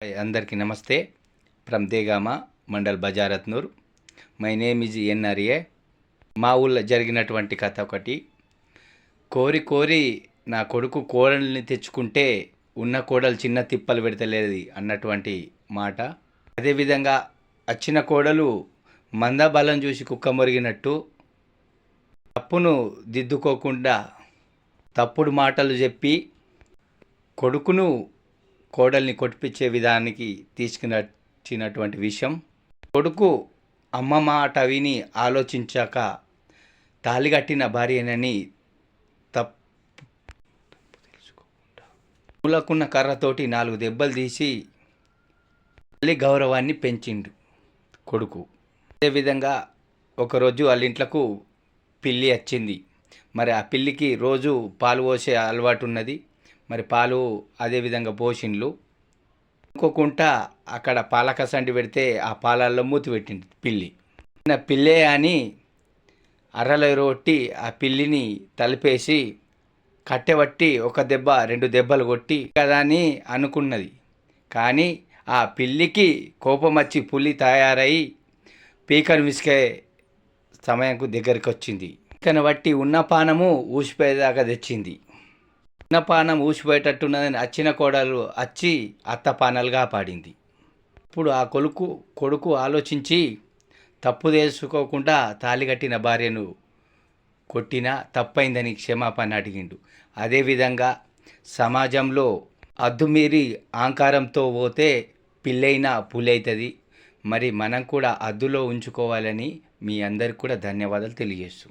అందరికీ నమస్తే. From Degama mandal Bazarhatnoor. My name is NRA. మా ఊళ్ళో జరిగినటువంటి కథ ఒకటి. కోరి కోరి నా కొడుకు కోడల్ని తెచ్చుకుంటే ఉన్న కోడలు చిన్న తిప్పలు పెడతలేదు అన్నటువంటి మాట. అదేవిధంగా వచ్చిన కోడలు మందబలం చూసి కుక్క మొరిగినట్టు తప్పును దిద్దుకోకుండా తప్పుడు మాటలు చెప్పి కొడుకును కోడల్ని కొట్టిపించే విధానానికి తీసుకునచ్చినటువంటి విషయం. కొడుకు అమ్మ మాట విని ఆలోచించాక తాళిగట్టిన భార్యనని మూలకున్న కర్రతోటి 4 దెబ్బలు తీసి తల్లి గౌరవాన్ని పెంచిండు కొడుకు. అదేవిధంగా ఒకరోజు వాళ్ళ ఇంట్లకు పిల్లి వచ్చింది. మరి ఆ పిల్లికి రోజు పాలు పోసే అలవాటు ఉన్నది. మరి పాలు అదేవిధంగా పోసిండ్లు. అనుకోకుండా అక్కడ పాలకసండి పెడితే ఆ పాలల్లో మూతి పెట్టింది పిల్లి. పిల్లే అని అర్రలో రొట్టి ఆ పిల్లిని తలిపేసి కట్టెబట్టి 1 దెబ్బ 2 దెబ్బలు కొట్టి కదా అని అనుకున్నది. కానీ ఆ పిల్లికి కోపం వచ్చి పులి తయారై పీకను విసికే సమయంకు దగ్గరికి వచ్చింది. పీకను బట్టి ఉన్న పానము ఊసిపోయేదాకా తెచ్చింది. ఉన్న పానం ఊసిపోయేటట్టున్నదని వచ్చిన కోడలు వచ్చి అత్త పానాలు కాపాడింది. ఇప్పుడు ఆ కొడుకు ఆలోచించి తప్పు తెలుసుకోకుండా తాళిగట్టిన భార్యను కొట్టినా తప్పైందని క్షమాపణ అడిగిండు. అదేవిధంగా సమాజంలో అద్దుమీరి అహంకారంతో పోతే పిల్లైనా పులైతుంది. మరి మనం కూడా అద్దులో ఉంచుకోవాలని మీ అందరికి కూడా ధన్యవాదాలు తెలియజేస్తూ